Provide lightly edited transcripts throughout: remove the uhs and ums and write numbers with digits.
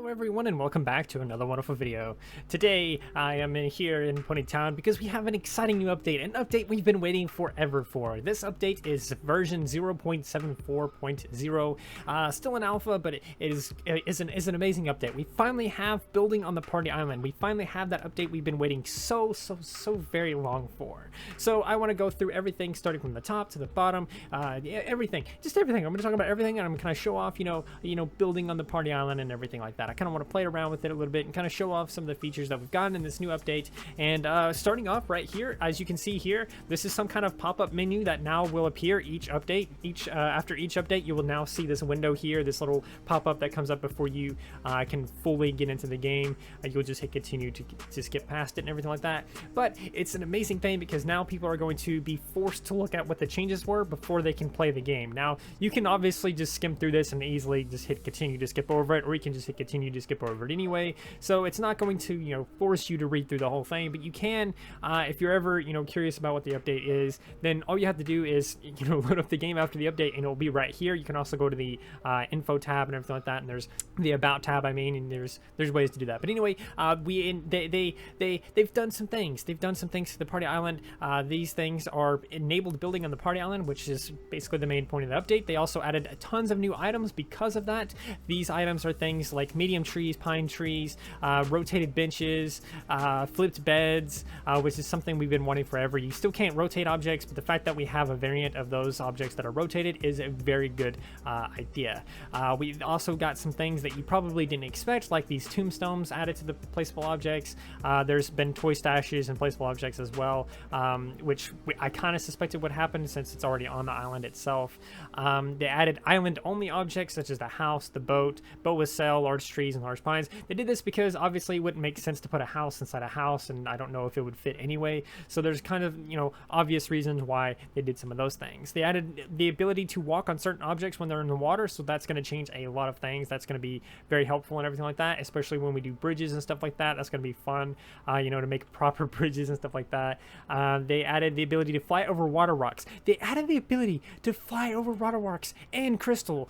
Hello everyone and welcome back to another wonderful video. Today I am here in Ponytown because we have an exciting new update, an update we've been waiting forever for. This update is version 0.74.0, still in alpha, but it is an amazing update. We finally have building on the party island. We finally have that update we've been waiting so very long for. So I want to go through everything starting from the top to the bottom, everything, just everything. I'm going to talk about everything and I'm going to show off, you know, building on the party island and everything like that. I kind of want to play around with it a little bit and kind of show off some of the features that we've gotten in this new update. And starting off right here, as you can see here, this is some kind of pop-up menu that now will appear each update. After each update, you will now see this window here, this little pop-up that comes up before you can fully get into the game. You'll just hit continue to skip past it and everything like that. But it's an amazing thing because now people are going to be forced to look at what the changes were before they can play the game. Now, you can obviously just skim through this and easily just hit continue to skip over it, or you can just hit continue to skip over it anyway. So it's not going to, you know, force you to read through the whole thing, but you can, if you're ever, you know, curious about what the update is, then all you have to do is, you know, load up the game after the update and it'll be right here. You can also go to the info tab and everything like that, and there's the about tab, I mean, and there's ways to do that. But anyway, they've done some things. They've done some things to the party island. These things are enabled building on the party island, which is basically the main point of the update. They also added tons of new items because of that. These items are things like medium trees, pine trees, rotated benches, flipped beds, which is something we've been wanting forever. You still can't rotate objects, but the fact that we have a variant of those objects that are rotated is a very good idea. We also got some things that you probably didn't expect, like these tombstones added to the placeable objects. There's been toy stashes and placeable objects as well, which I kind of suspected would happen since it's already on the island itself. They added island-only objects such as the house, the boat with sail, large trees, and large pines. They did this because obviously it wouldn't make sense to put a house inside a house, and I don't know if it would fit anyway. So there's kind of, you know, obvious reasons why they did some of those things. They added the ability to walk on certain objects when they're in the water, so that's going to change a lot of things. That's going to be very helpful and everything like that, especially when we do bridges and stuff like that. That's going to be fun, you know, to make proper bridges and stuff like that. They added the ability to fly over water rocks. They added the ability to fly over water rocks and crystals,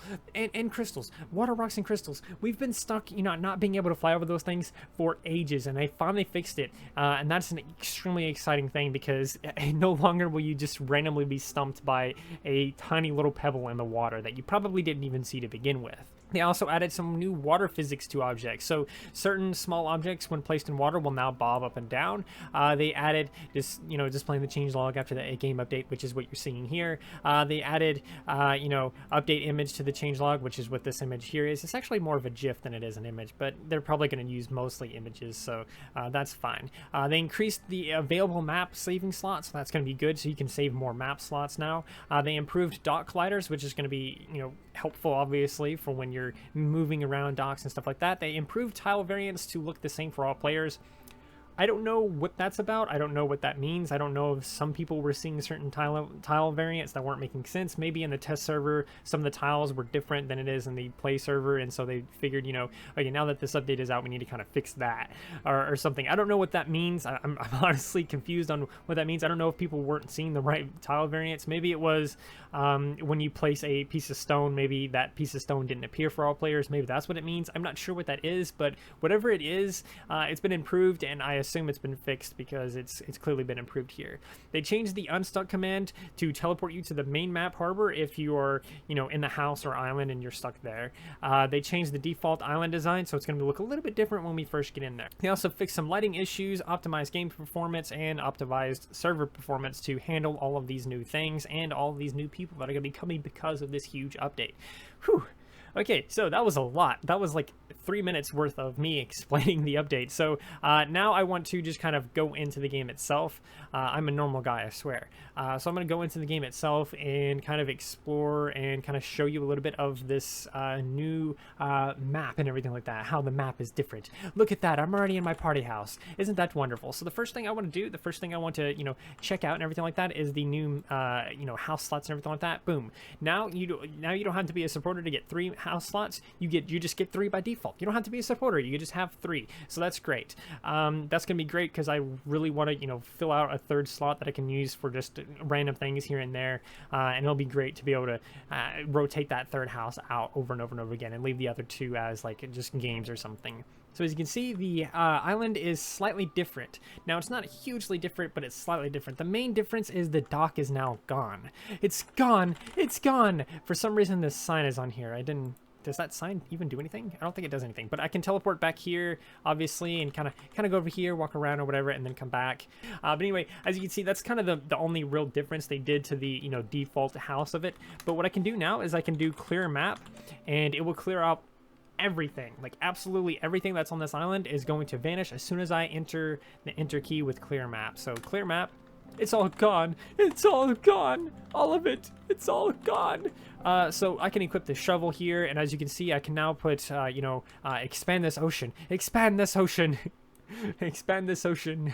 water rocks and crystals. We've been stuck, you know, not being able to fly over those things for ages, and they finally fixed it. And that's an extremely exciting thing because no longer will you just randomly be stumped by a tiny little pebble in the water that you probably didn't even see to begin with. They also added some new water physics to objects. So certain small objects, when placed in water, will now bob up and down. They added this, you know, displaying the changelog after the game update, which is what you're seeing here. They added, you know, update image to the changelog, which is what this image here is. It's actually more of a GIF than it is an image, but they're probably going to use mostly images, so that's fine. They increased the available map saving slots, so that's going to be good. So you can save more map slots now. They improved dock colliders, which is going to be, you know, helpful obviously for when you're moving around docks and stuff like that. They improved tile variants to look the same for all players. I don't know what that's about. I don't know what that means. I don't know if some people were seeing certain tile variants that weren't making sense. Maybe in the test server, some of the tiles were different than it is in the play server, and so they figured, you know, okay, now that this update is out, we need to kind of fix that or something. I don't know what that means. I'm honestly confused on what that means. I don't know if people weren't seeing the right tile variants. Maybe it was when you place a piece of stone, maybe that piece of stone didn't appear for all players. Maybe that's what it means. I'm not sure what that is, but whatever it is, it's been improved, and I assume it's been fixed because it's clearly been improved here. They changed the unstuck command to teleport you to the main map harbor if you are, you know, in the house or island and you're stuck there. They changed the default island design, so it's going to look a little bit different when we first get in there. They also fixed some lighting issues, optimized game performance, and optimized server performance to handle all of these new things and all of these new people that are going to be coming because of this huge update. Whew. Okay, so that was a lot. That was like 3 minutes worth of me explaining the update. So now I want to just kind of go into the game itself. I'm a normal guy, I swear. So I'm going to go into the game itself and kind of explore and kind of show you a little bit of this new map and everything like that, how the map is different. Look at that, I'm already in my party house. Isn't that wonderful? So the first thing I want to do, the first thing I want to, you know, check out and everything like that is the new, you know, house slots and everything like that. Boom. Now you don't have to be a supporter to get 3 house slots, you just get 3 by default. You don't have to be a supporter. You can just have 3. So that's great. That's gonna be great because I really want to, you know, fill out a 3rd slot that I can use for just random things here and there. And it'll be great to be able to rotate that 3rd house out over and over and over again, and leave the other 2 as like just games or something. So as you can see, the island is slightly different. Now, it's not hugely different, but it's slightly different. The main difference is the dock is now gone. It's gone! It's gone! For some reason, this sign is on here. Does that sign even do anything? I don't think it does anything, but I can teleport back here, obviously, and kind of go over here, walk around or whatever, and then come back. But anyway, as you can see, that's kind of the only real difference they did to the, you know, default house of it. But what I can do now is I can do clear map, and it will clear out everything. Like absolutely everything that's on this island is going to vanish as soon as I enter the enter key with clear map. So clear map, it's all gone. It's all gone. All of it. It's all gone. So I can equip the shovel here, and as you can see, I can now put, you know, expand this ocean. Expand this ocean. Expand this ocean.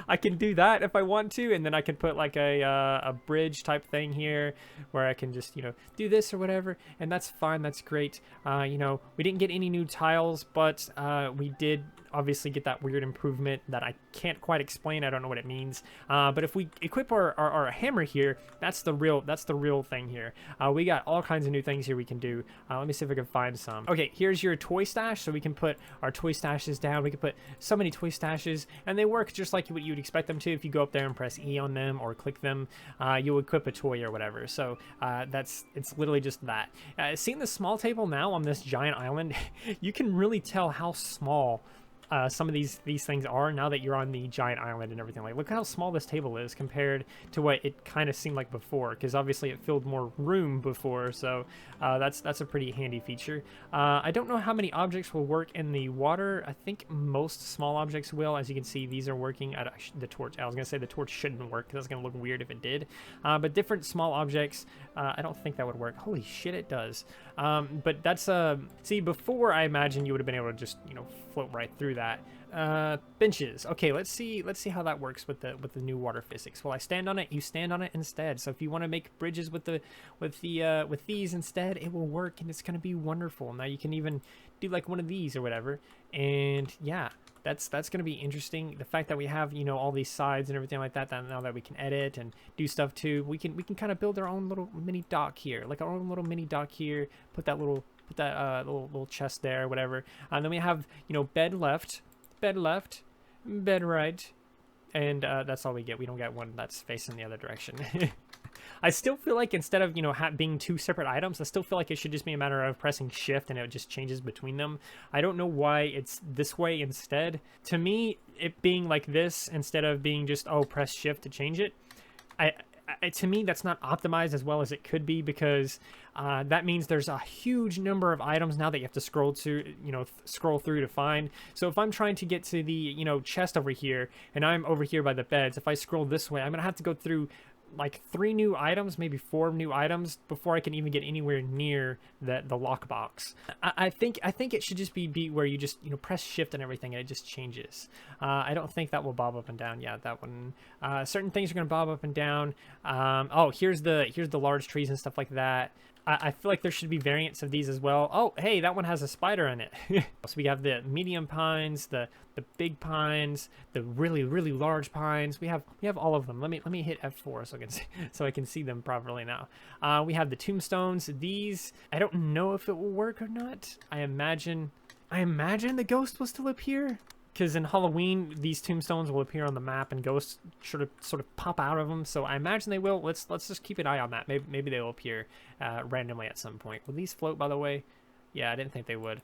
I can do that if I want to, and then I can put like a bridge type thing here where I can just, you know, do this or whatever, and that's fine. That's great. You know, we didn't get any new tiles, but we did obviously get that weird improvement that I can't quite explain. I don't know what it means. But if we equip our hammer here, that's the real thing here. We got all kinds of new things here we can do. Let me see if I can find some. Okay, here's your toy stash. So we can put our toy stashes down. We can put so many toy stashes, and they work just like what you'd expect them to. If you go up there and press E on them or click them, you'll equip a toy or whatever. So it's literally just that. Seeing the small table now on this giant island, you can really tell how small some of these things are now that you're on the giant island and everything. Like, look how small this table is compared to what it kind of seemed like before, because obviously it filled more room before. So that's a pretty handy feature. I don't know how many objects will work in the water. I think most small objects will. As you can see, these are working. The torch, I was gonna say the torch shouldn't work because that's gonna look weird if it did, but different small objects, I don't think that would work. Holy shit, it does. But that's see, before I imagine you would have been able to just, you know, float right through that. Benches. Okay, let's see how that works with the new water physics. Well, I stand on it, you stand on it instead. So if you want to make bridges with these instead, it will work, and it's gonna be wonderful. Now you can even do like one of these or whatever, and yeah, that's gonna be interesting. The fact that we have, you know, all these sides and everything like that, now that we can edit and do stuff too, we can kind of build our own little mini dock here, like our own little mini dock here. Put that little chest there, whatever. And then we have, you know, bed left, bed right, and that's all we get. We don't get one that's facing the other direction. I still feel like instead of, you know, being 2 separate items, I still feel like it should just be a matter of pressing shift and it just changes between them. I don't know why it's this way instead. To me, it being like this instead of being just, oh, press shift to change it, to me, that's not optimized as well as it could be, because that means there's a huge number of items now that you have to scroll through to find. So if I'm trying to get to the, you know, chest over here, and I'm over here by the beds, if I scroll this way, I'm gonna have to go through like 3 new items, maybe 4 new items before I can even get anywhere near the lockbox. I think it should just be where you just, you know, press shift and everything and it just changes. I don't think that will bob up and down. Yeah, that one. Certain things are gonna bob up and down. Oh, here's the large trees and stuff like that. I feel like there should be variants of these as well. Oh, hey, that one has a spider in it. So we have the medium pines, the big pines, the really large pines. We have all of them. Let me hit F4 so I can see them properly now. We have the tombstones. These, I don't know if it will work or not. I imagine the ghost will still appear, because in Halloween these tombstones will appear on the map and ghosts sort of pop out of them. So I imagine they will. Let's just keep an eye on that. Maybe they will appear randomly at some point. Will these float, by the way? Yeah, I didn't think they would.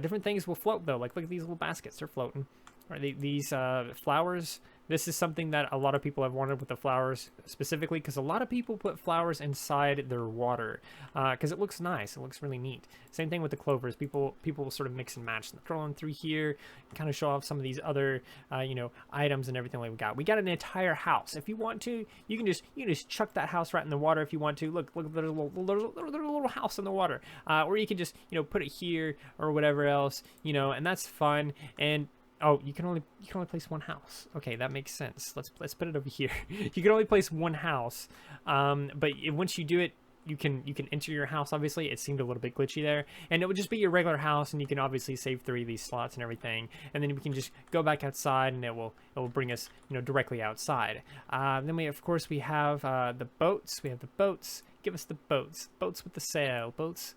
Different things will float though. Like, look at these little baskets. They're floating. Or these flowers. This is something that a lot of people have wanted with the flowers, specifically because a lot of people put flowers inside their water because it looks nice. It looks really neat. Same thing with the clovers. People will sort of mix and match. Scrolling through here, kind of show off some of these other you know, items and everything like we got. We got an entire house. If you want to, you can just chuck that house right in the water if you want to. Look, there's a little house in the water. Or you can just, you know, put it here or whatever else, you know, and that's fun. And oh, you can only place 1 house. Okay, that makes sense. Let's put it over here. You can only place 1 house, but once you do it, you can enter your house. Obviously, it seemed a little bit glitchy there, and it would just be your regular house, and you can obviously save 3 of these slots and everything, and then we can just go back outside, and it will bring us, you know, directly outside. Then we, of course, we have the boats. We have the boats. Give us the boats. Boats with the sail. Boats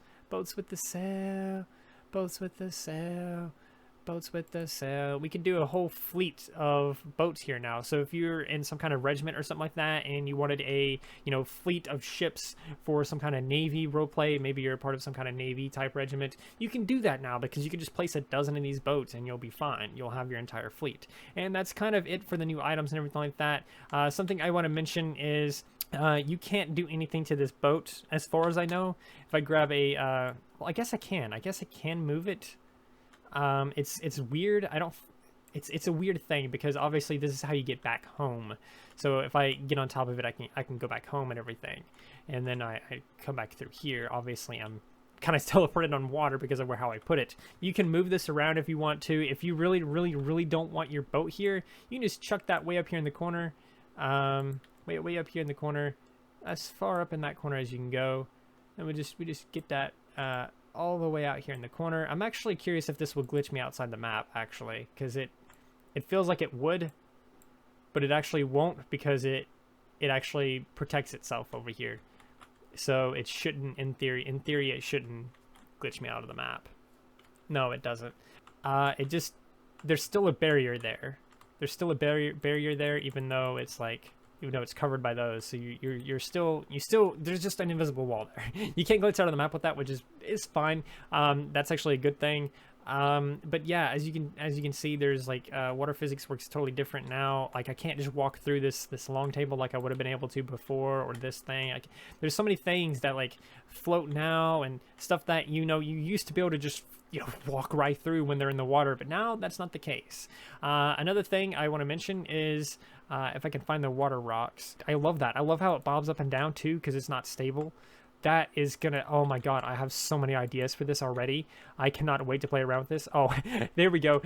with the sail. Boats with the sail. Boats with the sail. We can do a whole fleet of boats here now. So if you're in some kind of regiment or something like that, and you wanted a, you know, fleet of ships for some kind of Navy roleplay, maybe you're a part of some kind of Navy type regiment, you can do that now, because you can just place a dozen of these boats and you'll be fine. You'll have your entire fleet. And that's kind of it for the new items and everything like that. Something I want to mention is you can't do anything to this boat as far as I know. If I grab a well, I guess I can move it. It's weird. It's a weird thing, because obviously this is how you get back home. So if I get on top of it, I can go back home and everything. And then I come back through here. Obviously I'm kind of teleported on water because of how I put it. You can move this around if you want to. If you really don't want your boat here, you can just chuck that way up here in the corner. Way up here in the corner, as far up in that corner as you can go. And we just get that all the way out here in the corner. I'm actually curious if this will glitch me outside the map, actually, because it feels like it would, but it actually won't, because it actually protects itself over here. So it shouldn't, in theory it shouldn't glitch me out of the map. No, it doesn't. There's still a barrier there. There's still a barrier there, even though it's covered by those. So you still there's just an invisible wall there. You can't glitch out of the map with that, which is fine. That's actually a good thing. But yeah, as you can see, there's like water physics works totally different now. Like I can't just walk through this long table like I would have been able to before, or this thing. There's so many things that like float now, and stuff that, you know, you used to be able to just, you know, walk right through when they're in the water, but now that's not the case. Another thing I want to mention is if I can find the water rocks. I love that. I love how it bobs up and down too, because it's not stable. That is gonna, oh my god, I have so many ideas for this already. I cannot wait to play around with this. Oh, there we go.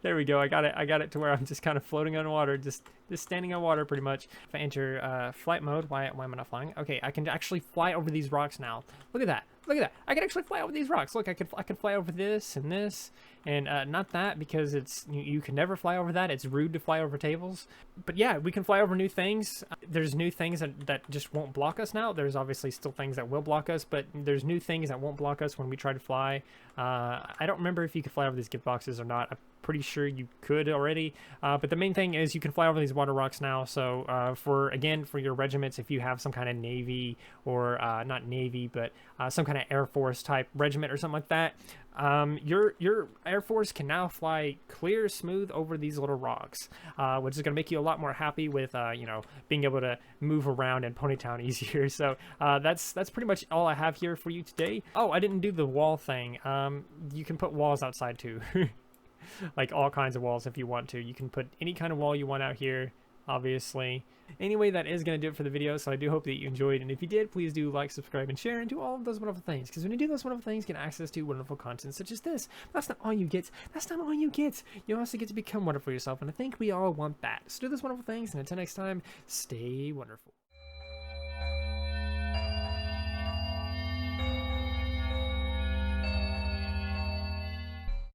There we go. I got it to where I'm just kind of floating on water, just standing on water pretty much. If I enter flight mode, why am I not flying? Okay, I can actually fly over these rocks now. Look at that. Look at that. I can actually fly over these rocks. Look, I can fly over this, and not that, because you can never fly over that. It's rude to fly over tables. But yeah, we can fly over new things. There's new things that just won't block us now. There's obviously still things that will block us, but there's new things that won't block us when we try to fly. I don't remember if you could fly over these gift boxes or not. I'm pretty sure you could already. But the main thing is you can fly over these water rocks now. So for your regiments, if you have some kind of Navy, or not Navy, but some kind of Air Force type regiment or something like that, your Air Force can now fly clear, smooth over these little rocks, which is going to make you a lot more happy with, you know, being able to move around in Ponytown easier. So that's pretty much all I have here for you today. Oh, I didn't do the wall thing. You can put walls outside too. Like all kinds of walls if you want to. You can put any kind of wall you want out here, obviously. Anyway, that is going to do it for the video, so I do hope that you enjoyed, and if you did, please do like, subscribe, and share, and do all of those wonderful things, because when you do those wonderful things, you get access to wonderful content such as this. That's not all you get. That's not all you get. You also get to become wonderful yourself, and I think we all want that. So do those wonderful things, and until next time, stay wonderful.